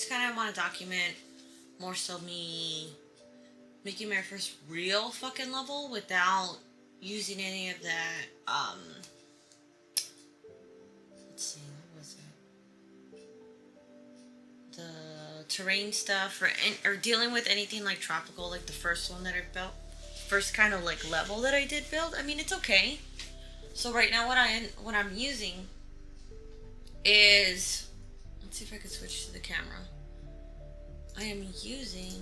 just kind of want to document more so me making my first real fucking level without using any of that, let's see, what was it? The terrain stuff, or dealing with anything like tropical, like the first one that I built, first kind of like level that I did build. I mean, it's okay. So right now, what I'm using is, let's see if I can switch to the camera. I am using,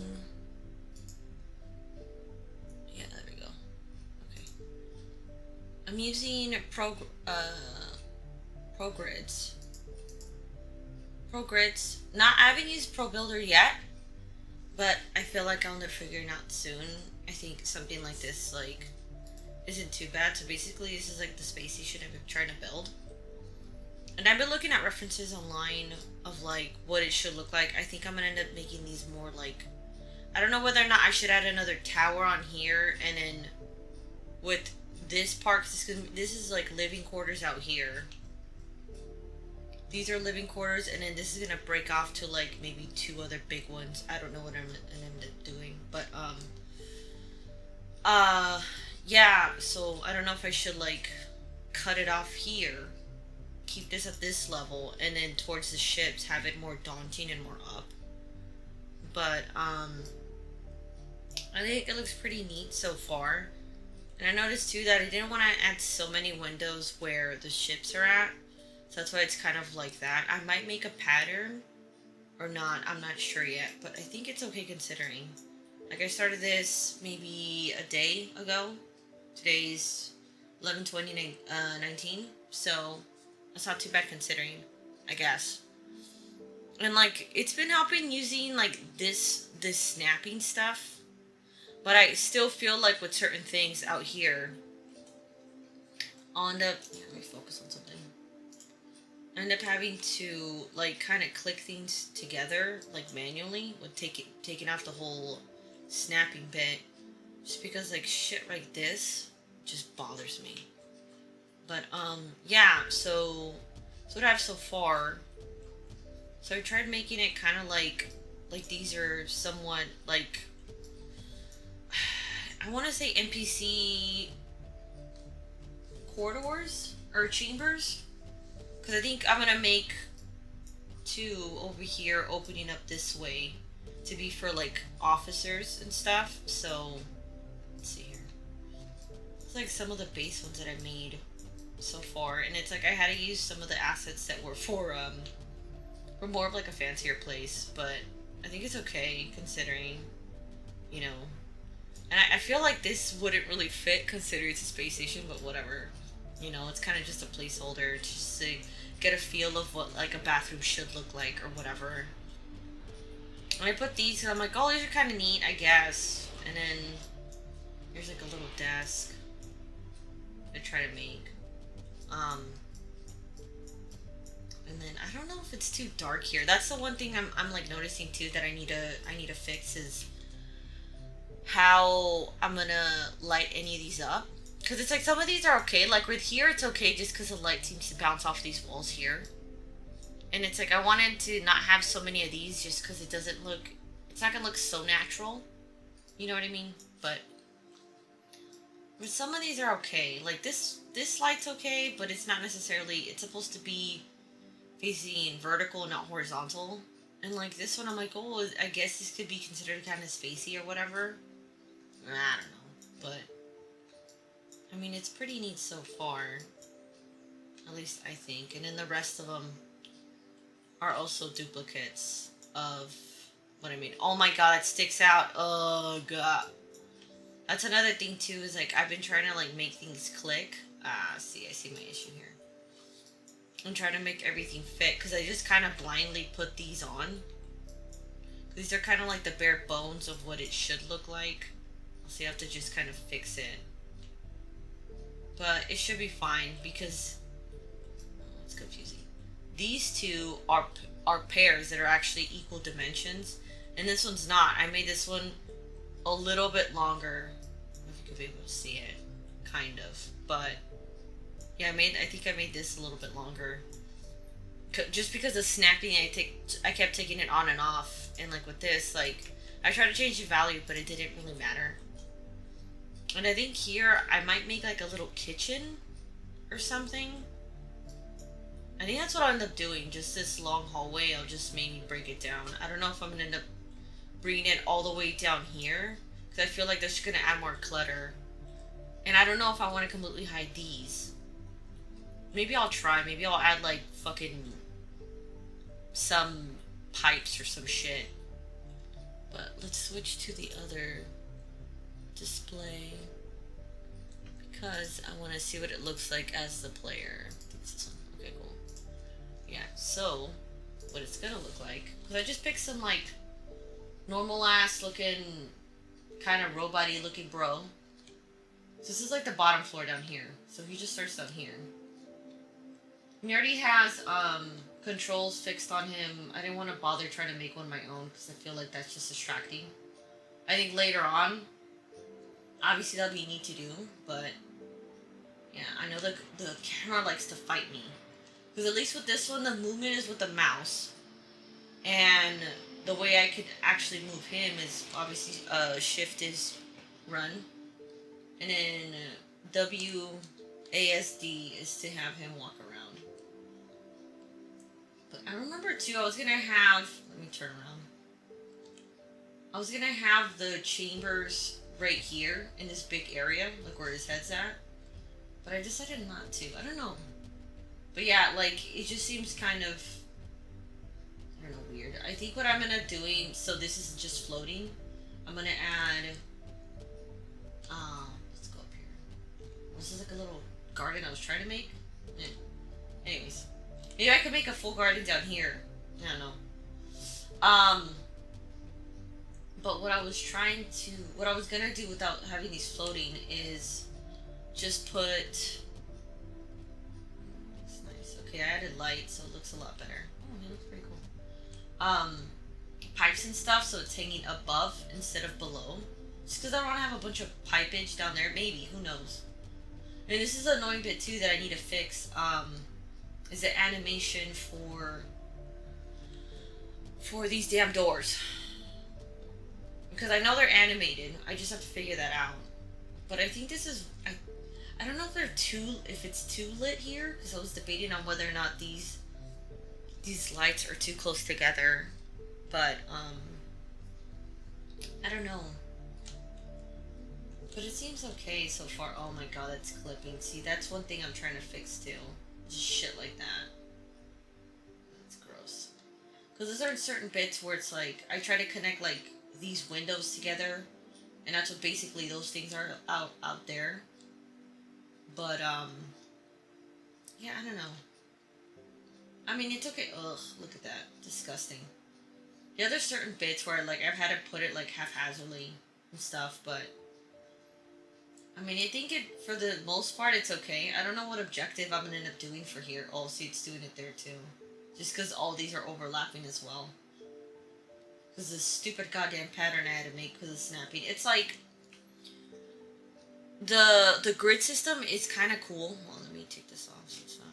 yeah, there we go. Okay, I'm using ProGrids. ProGrids. Not, I haven't used ProBuilder yet, but I feel like I'll end up figuring out soon. I think something like this, like, isn't too bad. So basically, this is like the space station I've been trying to build. And I've been looking at references online of like what it should look like. I think I'm gonna end up making these more like, I don't know whether or not I should add another tower on here, and then with this part, cause this is like living quarters out here. These are living quarters, and then this is gonna break off to like maybe two other big ones. I don't know what I'm gonna end up doing, but yeah. So I don't know if I should like cut it off here, keep this at this level, and then towards the ships have it more daunting and more up. But I think it looks pretty neat so far. And I noticed too that I didn't want to add so many windows where the ships are at, so that's why it's kind of like that. I might make a pattern or not, I'm not sure yet, but I think it's okay considering. Like, I started this maybe a day ago. Today's 11/20/19, so that's not too bad considering, I guess. And like, it's been helping using like this snapping stuff, but I still feel like with certain things out here, I'll end up, yeah, let me focus on something. I end up having to like kind of click things together like manually with taking off the whole snapping bit, just because like shit like this just bothers me. But yeah, so what I have so far. So I tried making it kind of like these are somewhat like, I want to say NPC corridors or chambers, because I think I'm gonna make two over here opening up this way to be for like officers and stuff. So let's see here. It's like some of the base ones that I made so far, and it's like I had to use some of the assets that were for more of like a fancier place, but I think it's okay considering, you know. And I feel like this wouldn't really fit considering it's a space station, but whatever. You know, it's kind of just a placeholder just to get a feel of what like a bathroom should look like or whatever. And I put these and I'm like, oh, these are kind of neat, I guess. And then here's like a little desk I try to make. And then I don't know if it's too dark here. That's the one thing I'm like noticing too that I need to fix is how I'm gonna light any of these up. Because it's like some of these are okay. Like with here, it's okay just because the light seems to bounce off these walls here. And it's like I wanted to not have so many of these just because it doesn't look, it's not gonna look so natural. You know what I mean? But some of these are okay. Like this light's okay, but it's not necessarily, it's supposed to be facing vertical, not horizontal. And like this one, I'm like, oh, I guess this could be considered kind of spacey or whatever. I don't know, but I mean, it's pretty neat so far. At least I think. And then the rest of them are also duplicates of what I made. Oh my god, it sticks out. Oh god. That's another thing too, is like I've been trying to like make things click. See, I see my issue here. I'm trying to make everything fit because I just kind of blindly put these on. These are kind of like the bare bones of what it should look like. So you have to just kind of fix it. But it should be fine because, oh, it's confusing. These two are pairs that are actually equal dimensions, and this one's not. I made this one a little bit longer. I don't know if you could be able to see it, kind of. But yeah, I think I made this a little bit longer just because of snapping, I kept taking it on and off, and like with this, like I tried to change the value, but it didn't really matter. And I think here I might make like a little kitchen or something. I think that's what I'll end up doing. Just this long hallway, I'll just maybe break it down. I don't know if I'm gonna end up bringing it all the way down here, because I feel like that's gonna add more clutter. And I don't know if I want to completely hide these. Maybe I'll try. Maybe I'll add like fucking some pipes or some shit. But let's switch to the other display, because I want to see what it looks like as the player. Okay, cool. Yeah, so what it's gonna look like, because I just picked some like normal ass looking kind of robot-y looking bro. So this is like the bottom floor down here, so he just starts down here. He already has controls fixed on him. I didn't want to bother trying to make one of my own because I feel like that's just distracting. I think later on, obviously that'll be neat to do, but yeah, I know the camera likes to fight me. Because at least with this one, the movement is with the mouse. And the way I could actually move him is obviously shift is run. And then WASD is to have him walk around. But I remember too, I was going to have, let me turn around. I was going to have the chambers right here in this big area, like where his head's at. But I decided not to. I don't know. But yeah, like, it just seems kind of, I don't know, weird. I think what I'm going to doing, so this isn't just floating. I'm going to add, let's go up here. This is like a little garden I was trying to make. Yeah. Anyways. Maybe I could make a full garden down here. I don't know. But what I was gonna do without having these floating is just put, it's nice. Okay, I added light, so it looks a lot better. Oh, it looks pretty cool. Pipes and stuff, so it's hanging above instead of below. Just because I don't want to have a bunch of pipage down there. Maybe, who knows. And this is an annoying bit too that I need to fix. Is the animation for these damn doors. Because I know they're animated. I just have to figure that out. But I think this is, I don't know if it's too lit here, because I was debating on whether or not these lights are too close together. But I don't know. But it seems okay so far. Oh my god, that's clipping. See, that's one thing I'm trying to fix too. Just shit like that. That's gross. Because there's certain bits where it's like, I try to connect like these windows together. And that's what basically those things are out there. But, yeah, I don't know. I mean, it's okay. Ugh, look at that. Disgusting. Yeah, there's certain bits where like I've had to put it like haphazardly and stuff, but I mean, I think for the most part, it's okay. I don't know what objective I'm gonna end up doing for here. Oh, see, it's doing it there too. Just because all these are overlapping as well. Because this stupid goddamn pattern I had to make because of snapping. It's like, the grid system is kind of cool. Well, let me take this off so it's not.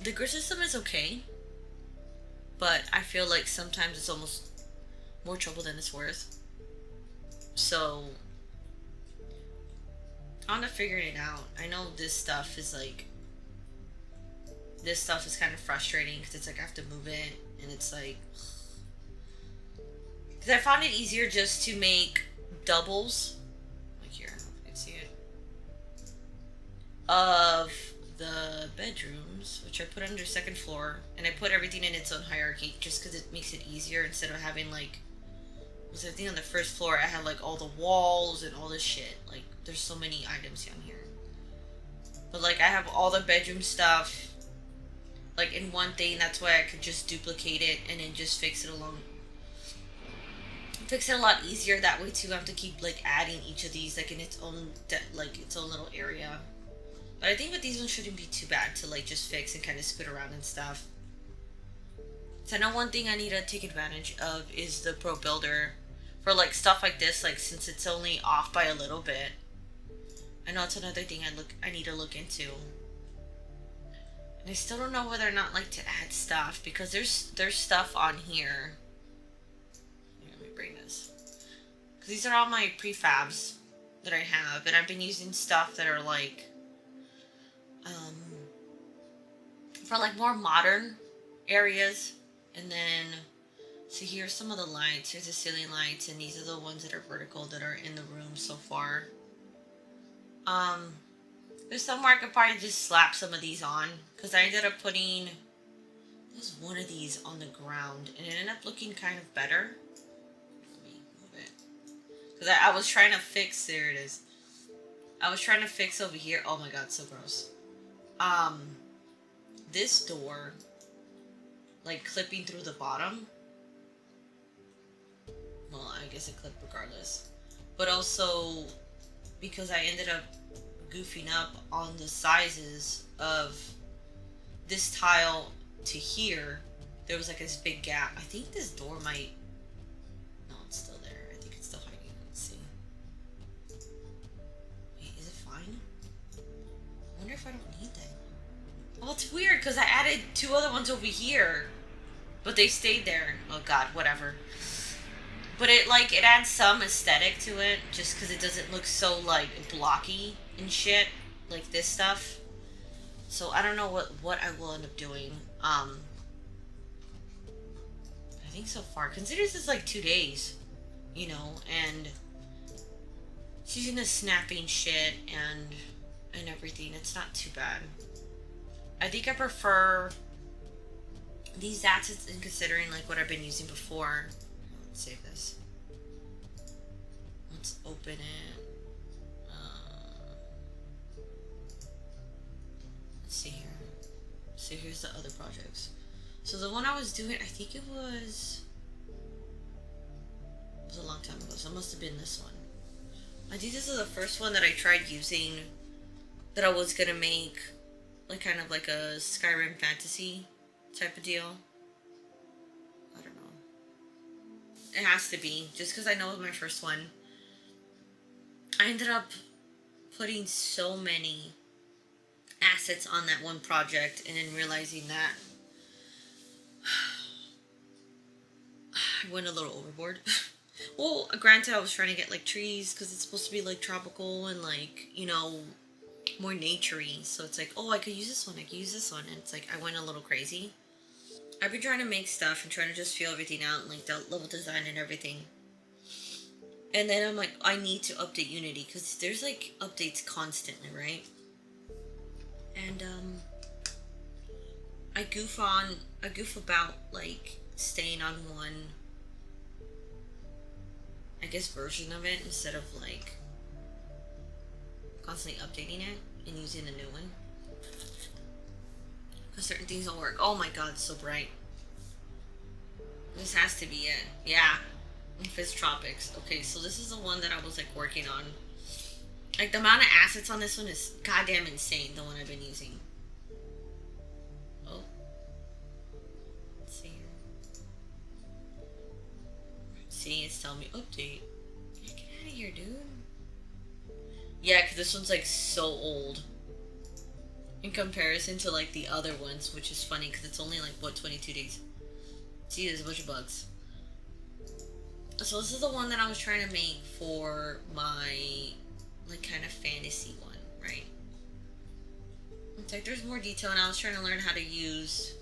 The grid system is okay. But I feel like sometimes it's almost more trouble than it's worth. So I'm gonna figure it out. I know this stuff is kind of frustrating because it's like I have to move it, and it's like, because I found it easier just to make doubles, like here, I don't know if you can see it, of the bedrooms, which I put under second floor, and I put everything in its own hierarchy just because it makes it easier instead of having like, because I think on the first floor I had like all the walls and all this shit. Like, there's so many items down here. But like I have all the bedroom stuff like in one thing. That's why I could just duplicate it and then just fix it along. Fix it a lot easier that way too. I have to keep like adding each of these like in its own its own little area. But I think with these ones shouldn't be too bad to like just fix and kind of scoot around and stuff. So I know one thing I need to take advantage of is the Pro Builder for like stuff like this, like since it's only off by a little bit. I know it's another thing I need to look into. And I still don't know whether or not like to add stuff because there's stuff on here. Let me bring this. Because these are all my prefabs that I have, and I've been using stuff that are like for like more modern areas. And then so here's some of the lights. Here's the ceiling lights, and these are the ones that are vertical that are in the room so far. There's somewhere I could probably just slap some of these on because I ended up putting there's one of these on the ground and it ended up looking kind of better. Let me move it because I was trying to fix. There it is. I was trying to fix over here. Oh my god, so gross. This door, like clipping through the bottom. Well, I guess it clipped regardless, but also because I ended up goofing up on the sizes of this tile to here, there was like this big gap. I think this door might... No, it's still there. I think it's still hiding. Let's see. Wait, is it fine? I wonder if I don't need that. Well, it's weird because I added two other ones over here, but they stayed there. Oh god, whatever. But it adds some aesthetic to it just because it doesn't look so like blocky and shit like this stuff. So I don't know what I will end up doing. I think so far, consider this is like 2 days, you know, and she's into snapping shit and everything. It's not too bad. I think I prefer these assets in considering like what I've been using before. Let's save this. Let's open it. Let's see here. So here's the other projects. So the one I was doing, I think it was a long time ago, so it must have been this one. I think this is the first one that I tried using that I was gonna make like kind of like a Skyrim fantasy type of deal. I don't know. It has to be, just because I know it was my first one. I ended up putting so many assets on that one project and then realizing that I went a little overboard. Well, granted, I was trying to get like trees because it's supposed to be like tropical and like, you know, more naturey. So it's like, oh, I could use this one, I could use this one. And it's like, I went a little crazy. I've been trying to make stuff and trying to just feel everything out and like the level design and everything. And then I'm like, I need to update Unity because there's like updates constantly, right? And I goof about like staying on one, I guess, version of it instead of like constantly updating it and using a new one. Because certain things don't work. Oh my god, it's so bright. This has to be it. Yeah. If it's tropics. Okay, so this is the one that I was like working on. Like the amount of assets on this one is goddamn insane, the one I've been using. Oh. Let's see here. See, it's telling me update. Yeah, get out of here, dude. Yeah, because this one's like so old in comparison to like the other ones, which is funny because it's only like, what, 22 days. See, there's a bunch of bugs. So this is the one that I was trying to make for my like kind of fantasy one, right? It's like there's more detail and I was trying to learn how to use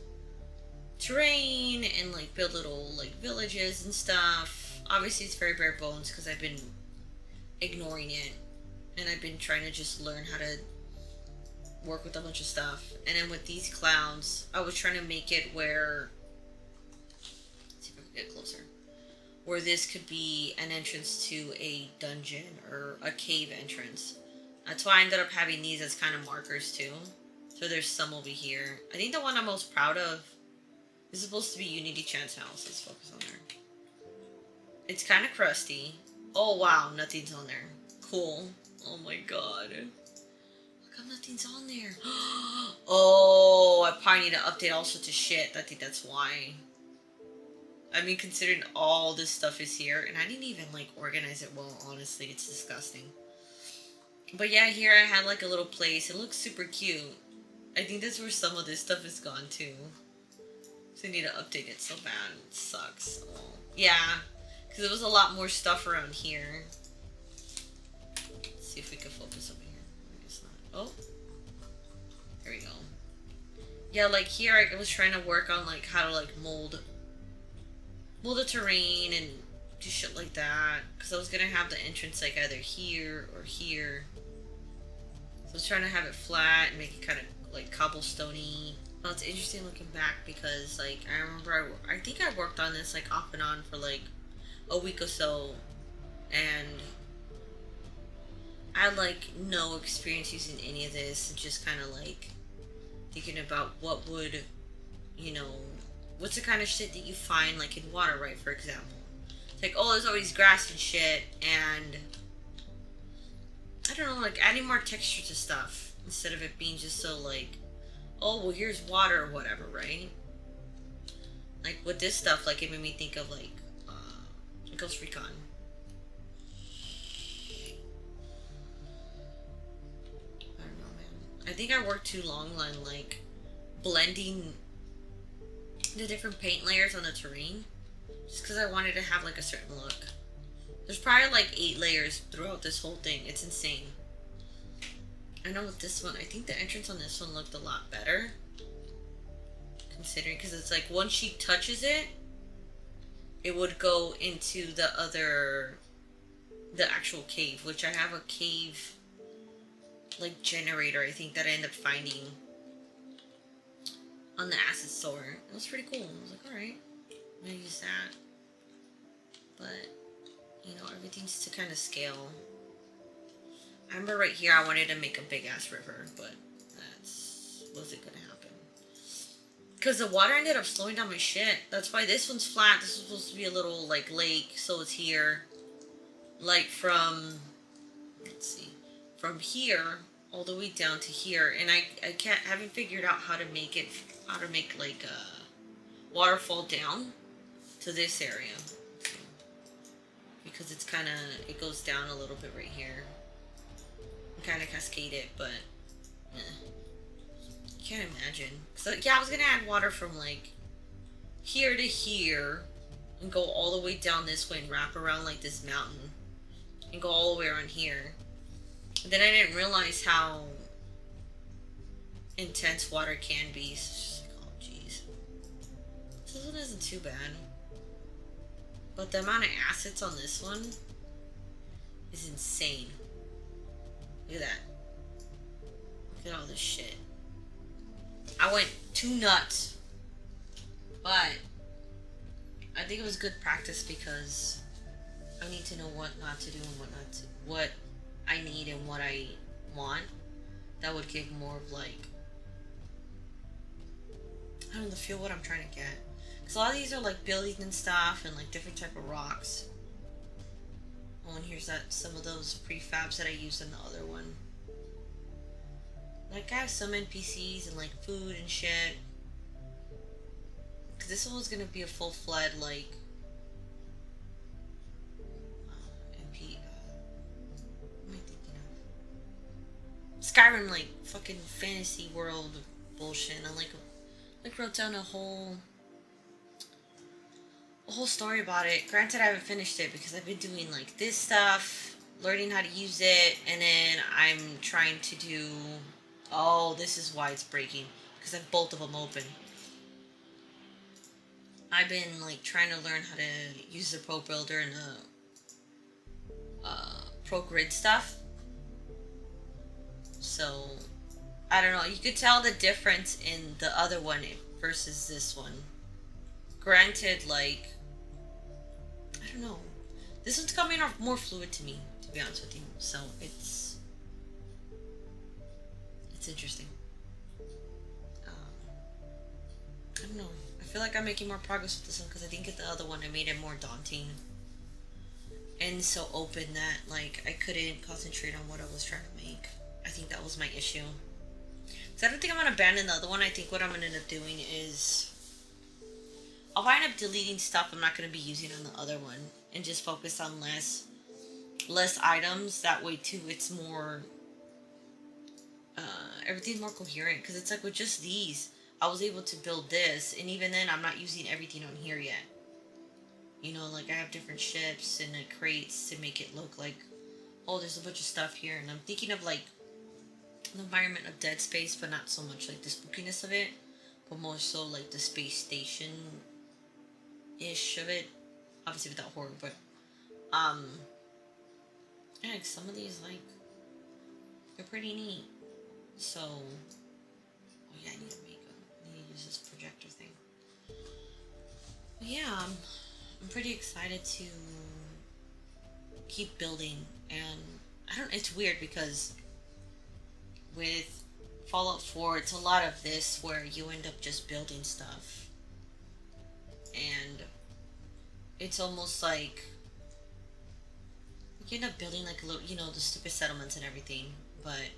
terrain and like build little like villages and stuff. Obviously it's very bare bones because I've been ignoring it and I've been trying to just learn how to work with a bunch of stuff. And then with these clouds, I was trying to make it where, let's see if I can get closer, where this could be an entrance to a dungeon or a cave entrance. That's why I ended up having these as kind of markers too. So there's some over here. I think the one I'm most proud of is supposed to be Unity Chan's house. Let's focus on there. It's kind of crusty. Oh wow, nothing's on there. Cool. Oh my god. Look how nothing's on there. Oh, I probably need to update all sorts of shit. I think that's why. I mean, considering all this stuff is here, and I didn't even, like, organize it well, honestly. It's disgusting. But yeah, here I had, like, a little place. It looks super cute. I think that's where some of this stuff is gone too. So I need to update it so bad. It sucks. Oh. Yeah, because there was a lot more stuff around here. Let's see if we can focus over here. I guess not. Oh. There we go. Yeah, like here I was trying to work on like how to like mold the terrain and do shit like that. Because I was going to have the entrance like either here or here. So I was trying to have it flat and make it kind of like cobblestone-y. Well, it's interesting looking back because like I remember I think I worked on this like off and on for like a week or so, and I had like no experience using any of this, and just kind of like thinking about what would, you know, what's the kind of shit that you find like in water, right? For example, it's like, oh, there's always grass and shit, and I don't know, like adding more texture to stuff instead of it being just so like, oh, well, here's water or whatever, right? Like with this stuff, like it made me think of like Ghost Recon. I don't know, man. I think I worked too long on like blending the different paint layers on the terrain, just because I wanted to have like a certain look. There's probably like 8 layers throughout this whole thing. It's insane. I know with this one, I think the entrance on this one looked a lot better. Considering, because it's like once she touches it, it would go into the actual cave, which I have a cave, like, generator, I think, that I ended up finding on the asset store. It was pretty cool. I was like, alright, I'm gonna use that. But, you know, everything's to kind of scale. I remember right here I wanted to make a big ass river, but that's wasn't gonna happen. Because the water ended up slowing down my shit. That's why this one's flat. This is supposed to be a little like lake, so it's here. Like from, let's see, from here all the way down to here, and I haven't figured out how to make like a waterfall down to this area, because it's kind of, it goes down a little bit right here. Kind of cascade it, but can't imagine. So yeah, I was gonna add water from like here to here and go all the way down this way and wrap around like this mountain and go all the way around here. And then I didn't realize how intense water can be. So it's just like, oh jeez, this one isn't too bad, but the amount of assets on this one is insane. Look at that. Look at all this shit. I went too nuts. But I think it was good practice because I need to know what not to do and what I need and what I want. That would give more of like, I don't know, feel what I'm trying to get. Because a lot of these are like buildings and stuff and like different type of rocks. Oh, and here's some of those prefabs that I used in the other one. Like I have some NPCs and like food and shit. Cause this one was gonna be a full-fledged like MP. What am I thinking of? Skyrim, like fucking fantasy world bullshit. And I like wrote down a whole story about it. Granted, I haven't finished it because I've been doing like this stuff, learning how to use it, and then I'm trying to do. Oh, this is why it's breaking, because I have both of them open. I've been like trying to learn how to use the Pro Builder and the Pro Grid stuff. So I don't know. You could tell the difference in the other one versus this one. Granted, like, I don't know. This one's coming off more fluid to me, to be honest with you. So it's interesting. I don't know. I feel like I'm making more progress with this one because I think at the other one I made it more daunting and so open that like I couldn't concentrate on what I was trying to make. I think that was my issue. So I don't think I'm gonna abandon the other one. I think what I'm gonna end up doing is I'll wind up deleting stuff I'm not gonna be using on the other one and just focus on less items. That way too, it's more everything's more coherent because it's like with just these, I was able to build this, and even then, I'm not using everything on here yet. You know, like I have different ships and crates to make it look like, oh, there's a bunch of stuff here, and I'm thinking of like the environment of Dead Space, but not so much like the spookiness of it, but more so like the space station ish of it. Obviously without horror, but um, yeah, like some of these like they're pretty neat. So, oh yeah, I need to I need to use this projector thing. But yeah, I'm pretty excited to keep building, and I don't. It's weird because with Fallout 4, it's a lot of this where you end up just building stuff, and it's almost like you end up building like a little, you know, the stupid settlements and everything. But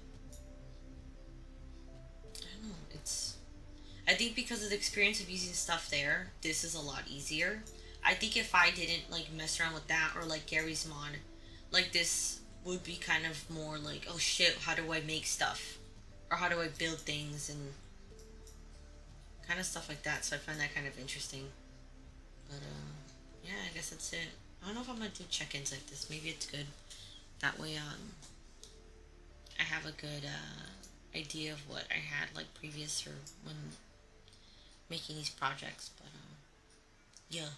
I don't know. I think because of the experience of using stuff there, this is a lot easier. I think if I didn't like mess around with that or like Gary's mod, like this would be kind of more like, oh shit, how do I make stuff? Or how do I build things and kind of stuff like that. So I find that kind of interesting. But yeah, I guess that's it. I don't know if I'm gonna do check-ins like this. Maybe it's good. That way, I have a good idea of what I had like previous or when making these projects. But yeah.